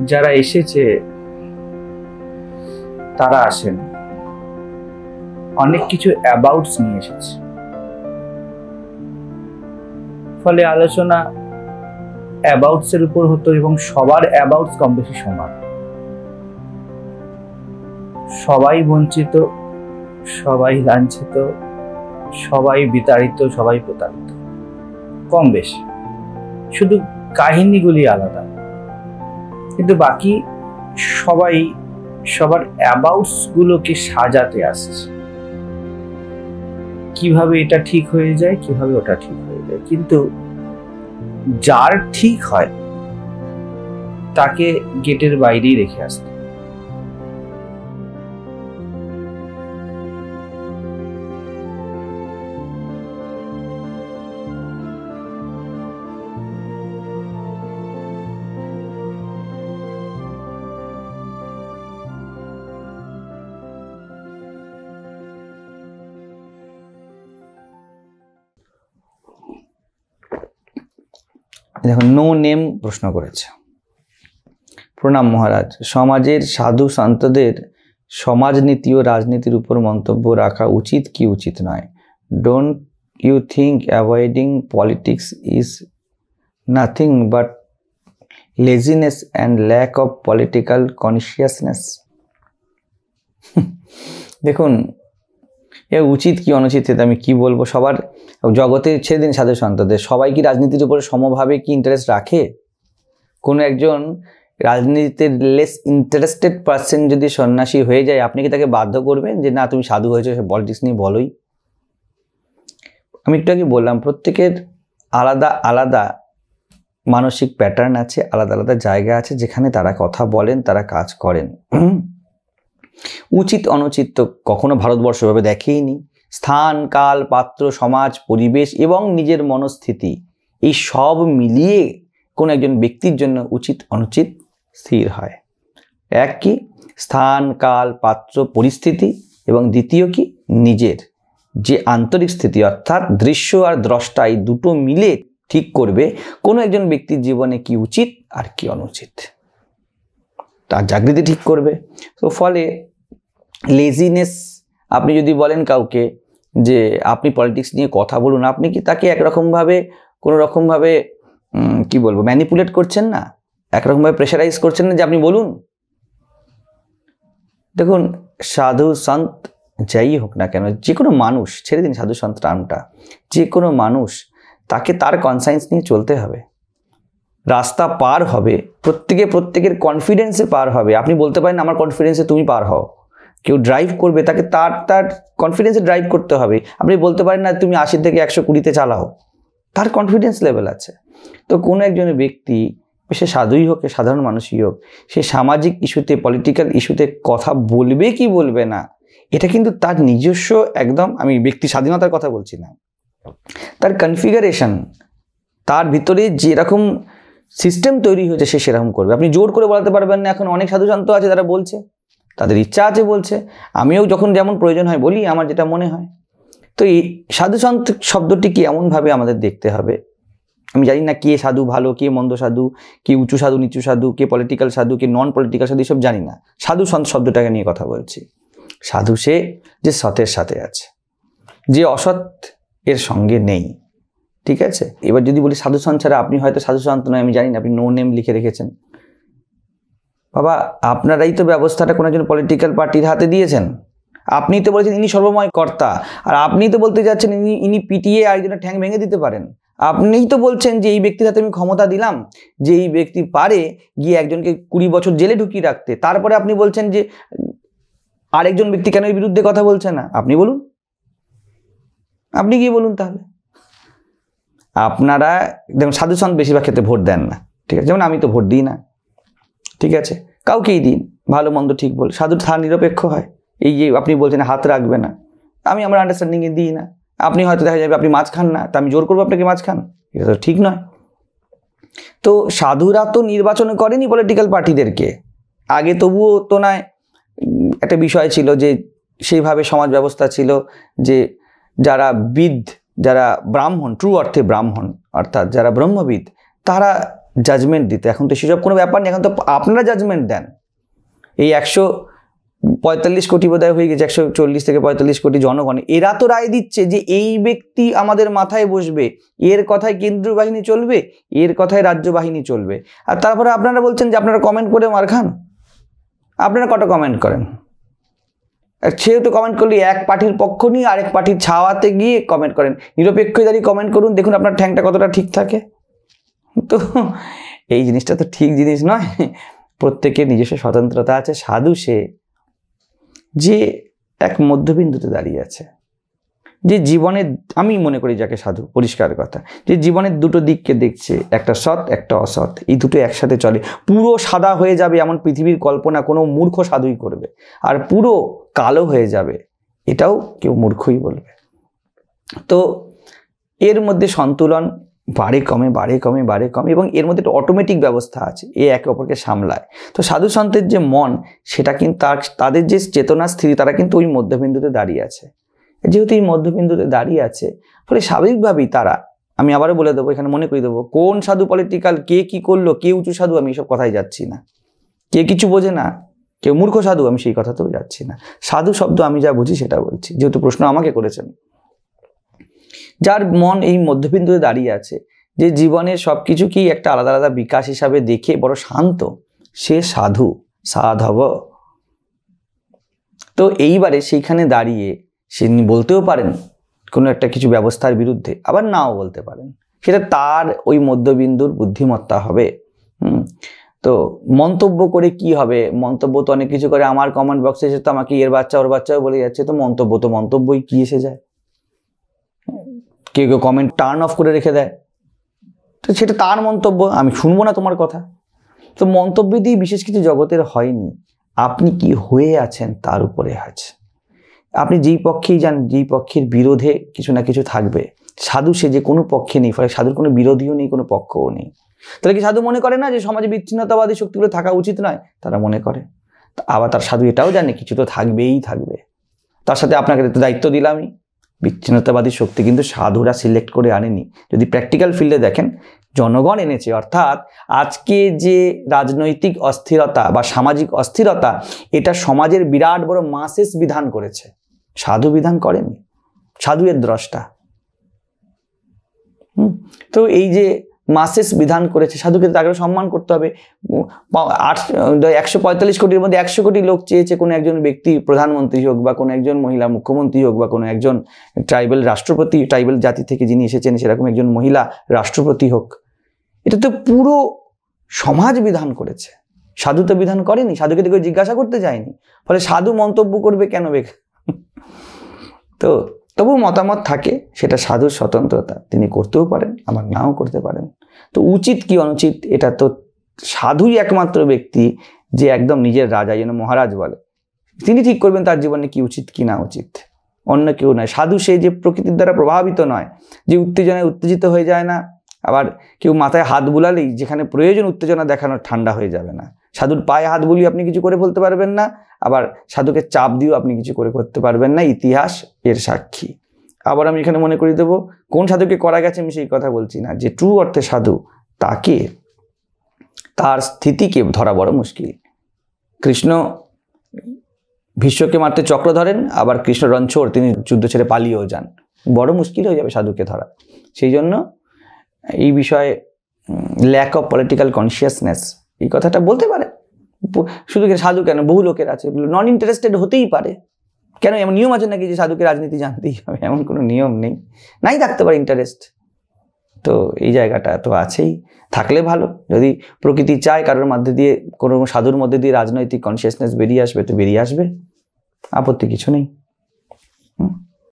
যারা এসেছে তারা আসেন অনেক কিছু অ্যাবাউটস নিয়ে এসেছে, ফলে আলোচনা অ্যাবাউটস এর উপর হতো এবং সবার অ্যাবাউটস কম বেশি সমান। সবাই বঞ্চিত, সবাই লাঞ্ছিত, সবাই বিতাড়িত, সবাই প্রতারিত, কম বেশি, শুধু কাহিনীগুলি আলাদা। কিন্তু বাকি সবাই সবার অ্যাবাউটস গুলোকে সাজাতে আসছে, কিভাবে এটা ঠিক হয়ে যায়, কিভাবে ওটা ঠিক হয়ে যায়। কিন্তু যার ঠিক হয় তাকে গেটের বাইরেই রেখে আসতে। দেখুন, নো নেম প্রশ্ন করেছে। প্রণাম মহারাজ, সমাজের সাধু সন্তদের সমাজনীতি ও রাজনীতির উপর মন্তব্য রাখা উচিত কি উচিত নয়? Don't you think avoiding politics is nothing but laziness and lack of political consciousness? দেখুন, এ উচিত কি অনুচিত সেটা আমি কি বলবো। সবার জগতে ছেড়ে দিন সাধু সন্তদের, সবাই কি রাজনীতির উপরে সমভাবে কি ইন্টারেস্ট রাখে? কোনো একজন রাজনীতিতে লেস ইন্টারেস্টেড পার্সন যদি সন্ন্যাসী হয়ে যায়, আপনি কি তাকে বাধ্য করবেন যে না তুমি সাধু হয়েছো, সে পলিটিক্স নিয়ে বলোই? আমি একটু আগে বললাম, প্রত্যেকের আলাদা আলাদা মানসিক প্যাটার্ন আছে, আলাদা আলাদা জায়গা আছে যেখানে তারা কথা বলেন, তারা কাজ করেন। উচিত অনুচিত তো কখনো ভারতবর্ষভাবে দেখেইনি। স্থান, কাল, পাত্র, সমাজ, পরিবেশ এবং নিজের মনস্থিতি, এই সব মিলিয়ে কোনো একজন ব্যক্তির জন্য উচিত অনুচিত স্থির হয়। এক কি স্থান, কাল, পাত্র, পরিস্থিতি, এবং দ্বিতীয় কি নিজের যে আন্তরিক স্থিতি, অর্থাৎ দৃশ্য আর দ্রষ্টা, এই দুটো মিলে ঠিক করবে কোনো একজন ব্যক্তির জীবনে কি উচিত আর কি অনুচিত, তার জাগৃতি ঠিক করবে। তো ফলে লেজিনেস, আপনি যদি বলেন কাউকে যে আপনি পলিটিক্স নিয়ে কথা বলুন, আপনি কি তাকে একরকমভাবে কোনো রকমভাবে কি বলবো ম্যানিপুলেট করছেন না, একরকমভাবে প্রেশারাইজ করছেন না যে আপনি বলুন? দেখুন, সাধু সন্ত যাই হোক না কেন, যে কোনো মানুষ, ছেড়ে দিন সাধু সন্ত টার্মটা, যে কোনো মানুষ তাকে তার কনসায়েন্স নিয়ে চলতে হবে। রাস্তা পার হবে প্রত্যেকের কনফিডেন্সে পার হবে। আপনি বলতে পারেন আমার কনফিডেন্সে তুমি পার হও। কেউ ড্রাইভ করবে, তাকে তার কনফিডেন্সে ড্রাইভ করতে হবে। আপনি বলতে পারেন না তুমি 80 থেকে 120-তে চালাও, তার কনফিডেন্স লেভেল আছে। তো কোনো একজন ব্যক্তি, সে সাধুই হোক, সাধারণ মানুষই হোক, সে সামাজিক ইস্যুতে, পলিটিক্যাল ইস্যুতে কথা বলবে কি বলবে না, এটা কিন্তু তার নিজস্ব, একদম আমি ব্যক্তি স্বাধীনতার কথা বলছি না, তার কনফিগারেশন, তার ভিতরে যেরকম সিস্টেম তৈরি হয়েছে সে সেরকম করবে। আপনি জোর করে বলাতে পারবেন না। এখন অনেক সাধুসন্ত আছে তারা বলছে, তাদের ইচ্ছা আছে বলছে, আমিও যখন যেমন প্রয়োজন হয় বলি, আমার যেটা মনে হয়। তো এই সাধুসন্ত শব্দটি কি এমনভাবে আমাদের দেখতে হবে। আমি জানি না কে সাধু ভালো, কে মন্দ সাধু, কে উঁচু সাধু, নিচু সাধু, কে পলিটিক্যাল সাধু, কে নন পলিটিক্যাল সাধু, সব জানি না। সাধু সন্ত শব্দটাকে নিয়ে কথা বলছি। সাধু সে যে সতের সাথে আছে, যে অসৎ এর সঙ্গে নেই, ঠিক আছে? এবার যদি বলি সাধু সন্ত ছাড়া আপনি হয়তো সাধু সন্ত নয়, আমি জানি না, আপনি নো নেম লিখে রেখেছেন। বাবা, আপনারাই তো ব্যবস্থাটা কোনো একজন পলিটিক্যাল পার্টির হাতে দিয়েছেন। আপনিই তো বলেছেন ইনি সর্বময় কর্তা, আর আপনিই তো বলতে যাচ্ছেন ইনি পিটিয়ে আরেকজনের ঠ্যাং ভেঙে দিতে পারেন। আপনিই তো বলছেন যে এই ব্যক্তির হাতে আমি ক্ষমতা দিলাম যে এই ব্যক্তি পারে গিয়ে একজনকে 20 বছর জেলে ঢুকিয়ে রাখতে। তারপরে আপনি বলছেন যে আরেকজন ব্যক্তি কেন এর বিরুদ্ধে কথা বলছে না। আপনি বলুন, আপনি কি বলুন তাহলে। আপনারা দেখুন, সাধু সন্ত বেশিরভাগ ক্ষেত্রে ভোট দেন না, ঠিক আছে? যেমন আমি তো ভোট দিই না, ঠিক আছে? কাউকেই দিন, ভালো মন্দ ঠিক বল। সাধু তার নিরপেক্ষ হয়। এই যে আপনি বলছেন হাত রাখবে না, আমি আমার আন্ডারস্ট্যান্ডিংয়ে দিই না। আপনি হয়তো দেখা যাবে আপনি মাছ খান না, তা আমি জোর করবো আপনাকে মাছ খান, এটা তো ঠিক নয়। তো সাধুরা তো নির্বাচন করেনি পলিটিক্যাল পার্টিদেরকে। আগে তবুও তো নয়, একটা বিষয় ছিল যে সেইভাবে সমাজ ব্যবস্থা ছিল যে যারা বিদ, যারা ব্রাহ্মণ, ট্রু অর্থে ব্রাহ্মণ, অর্থাৎ যারা ব্রহ্মবিদ, তারা জাজমেন্ট দিতে। এখন তো সেসব কোনো ব্যাপার নেই, এখন তো আপনারা জাজমেন্ট দেন। এই 145 কোটি বোধহয় হয়ে গেছে, 140 থেকে 45 কোটি জনগণ, এরা তো রায় দিচ্ছে যে এই ব্যক্তি আমাদের মাথায় বসবে, এর কথায় কেন্দ্রীয় বাহিনী চলবে, এর কথায় রাজ্য বাহিনী চলবে। আর তারপরে আপনারা বলছেন যে আপনারা কমেন্ট করে মার খান। আপনারা কটা কমেন্ট করেন? সেহেতু কমেন্ট করলে এক পার্টির পক্ষ নিয়ে আরেক পার্টির ছাওয়াতে গিয়ে কমেন্ট করেন। নিরপেক্ষ দাঁড়িয়ে কমেন্ট করুন, দেখুন আপনার ঠ্যাংটা কতটা ঠিক থাকে। তো এই জিনিসটা তো ঠিক জিনিস নয়। প্রত্যেকের নিজস্ব স্বতন্ত্রতা আছে। সাধু সে যে এক মধ্যবিন্দুতে দাঁড়িয়ে আছে, যে জীবনের, আমি মনে করি যাকে সাধু, পরিষ্কার কথা, যে জীবনের দুটো দিককে দেখছে, একটা সৎ একটা অসৎ, এই দুটো একসাথে চলে। পুরো সাদা হয়ে যাবে এমন পৃথিবীর কল্পনা কোনো মূর্খ সাধুই করবে, আর পুরো কালো হয়ে যাবে এটাও কেউ মূর্খই বলবে। তো এর মধ্যে সন্তুলন বাড়ে কমে বাড়ে কমে বাড়ে কমে, এবং এর মধ্যে একটা অটোমেটিক ব্যবস্থা আছে, এ একে অপরকে সামলায়। তো সাধু সন্তের যে মন, সেটা কিন্তু তাদের যে চেতনা স্থিতি, তারা কিন্তু ওই মধ্যবিন্দুতে দাঁড়িয়ে আছে। যেহেতু এই মধ্যবিন্দুতে দাঁড়িয়ে আছে, ফলে স্বাভাবিকভাবেই তারা, আমি আবারও বলে দেবো, এখানে মনে করে দেবো, কোন সাধু পলিটিক্যাল, কে কি করলো, কে উঁচু সাধু, আমি এইসব কথাই যাচ্ছি না। কে কিছু বোঝে না, কেউ মূর্খ সাধু, আমি সেই কথাতেও যাচ্ছি না। সাধু শব্দ আমি যা বুঝি সেটা বলছি, যেহেতু প্রশ্ন আমাকে করেছেন। যার মন এই মধ্যবিন্দুতে দাঁড়িয়ে আছে, যে জীবনের সব কিছুকেই একটা আলাদা আলাদা বিকাশ হিসাবে দেখে বড় শান্ত, সে সাধু, সাধব। তো এইবারে সেইখানে দাঁড়িয়ে সে বলতেও পারেন কোনো একটা কিছু ব্যবস্থার বিরুদ্ধে, আবার নাও বলতে পারেন, সেটা তার ওই মধ্যবিন্দুর বুদ্ধিমত্তা হবে। তো মন্তব্য করে কি হবে? মন্তব্য তো অনেক কিছু করে। আমার কমেন্ট বক্সে এসে তো আমাকে এর বাচ্চা ওর বাচ্চাও বলে যাচ্ছে, তো মন্তব্যই কি এসে যায়? কেউ কেউ কমেন্ট টার্ন অফ করে রেখে দেয়, তো সেটা তার মন্তব্য, আমি শুনবো না তোমার কথা। তো মন্তব্য দিয়ে বিশেষ কিছু জগতের হয়নি। আপনি কি হয়ে আছেন তার উপরে আছে। আপনি যেই পক্ষেই যান, যেই পক্ষের বিরোধে কিছু না কিছু থাকবে। সাধু সে যে কোনো পক্ষে নেই, ফলে সাধুর কোনো বিরোধীও নেই, কোনো পক্ষও নেই। তাহলে কি সাধু মনে করে না যে সমাজে বিচ্ছিন্নতাবাদী শক্তিগুলো থাকা উচিত নয়? তারা মনে করে। আবার তার সাধু এটাও জানে কিছু তো থাকবেই থাকবে। তার সাথে আপনাকে তো দায়িত্ব দিলামই, বিচ্ছিন্নতাবাদী শক্তি কিন্তু সাধুরা সিলেক্ট করে আনেনি। যদি প্র্যাকটিক্যাল ফিল্ডে দেখেন, জনগণ এনেছে। অর্থাৎ আজকে যে রাজনৈতিক অস্থিরতা বা সামাজিক অস্থিরতা, এটা সমাজের বিরাট বড় মাসেস বিধান করেছে, সাধু বিধান করেনি। সাধু এর দ্রষ্টা। তো এই যে মাসেস বিধান করেছে, সাধুকে তাকে সম্মান করতে হবে। 145 কোটির মধ্যে 100 কোটি লোক চেয়েছে কোনো একজন ব্যক্তি প্রধানমন্ত্রী হোক, বা কোনো একজন মহিলা মুখ্যমন্ত্রী হোক, বা কোনো একজন ট্রাইবাল রাষ্ট্রপতি, ট্রাইবাল জাতি থেকে যিনি এসেছেন সেরকম একজন মহিলা রাষ্ট্রপতি হোক। এটা তো পুরো সমাজ বিধান করেছে, সাধু তো বিধান করেনি। সাধুকে তো কেউ জিজ্ঞাসা করতে যায়নি, ফলে সাধু মন্তব্য করবে কেন বেকার? তো তবু মতামত থাকে, সেটা সাধুর স্বতন্ত্রতা, তিনি করতেও পারেন, আবার নাও করতে পারেন। তো উচিত কি অনুচিত, এটা তো সাধুই একমাত্র ব্যক্তি যে একদম নিজের রাজা, যেন মহারাজ বলে, তিনি ঠিক করবেন তার জীবনে কি উচিত কি না উচিত, অন্য কেউ নয়। সাধু সে যে প্রকৃতির দ্বারা প্রভাবিত নয়, যে উত্তেজনায় উত্তেজিত হয়ে যায় না। আবার কেউ মাথায় হাত বুলালেই যেখানে প্রয়োজন উত্তেজনা দেখানোর, ঠান্ডা হয়ে যাবে না। সাধুর পায়ে হাত বুলিয়ে আপনি কিছু করে বলতে পারবেন না, আবার সাধুকে চাপ দিয়েও আপনি কিছু করে করতে পারবেন না। ইতিহাস এর সাক্ষী। আবার আমি এখানে মনে করিয়ে দেবো, কোন সাধুকে করা গেছে আমি সেই কথা বলছি না, যে ট্রু অর্থে সাধু, তাকে, তার স্থিতিকে ধরা বড় মুশকিল। কৃষ্ণ ভীষ্মকে মারতে চক্র ধরেন, আবার কৃষ্ণ রণছোড়, তিনি যুদ্ধ ছেড়ে পালিয়েও যান। বড় মুশকিল হয়ে যাবে সাধুকে ধরা। সেই জন্য এই বিষয়ে ল্যাক অফ পলিটিক্যাল কনসিয়াসনেস, এই কথাটা বলতে পারে। শুধু সাধু কেন, বহু লোকের আছে নন ইন্টারেস্টেড হতেই পারে। কেন এমন নিয়ম আছে নাকি যে সাধুকে রাজনীতি জানতেই হবে? এমন কোনো নিয়ম নেই, নাই থাকতে পারে ইন্টারেস্ট। তো এই জায়গাটা তো আছেই, থাকলে ভালো। যদি প্রকৃতি চায় কারোর মধ্যে দিয়ে, কোনো সাধুর মধ্যে দিয়ে রাজনৈতিক কনসিয়াসনেস বেরিয়ে আসবে, তো বেরিয়ে আসবে, আপত্তি কিছু নেই।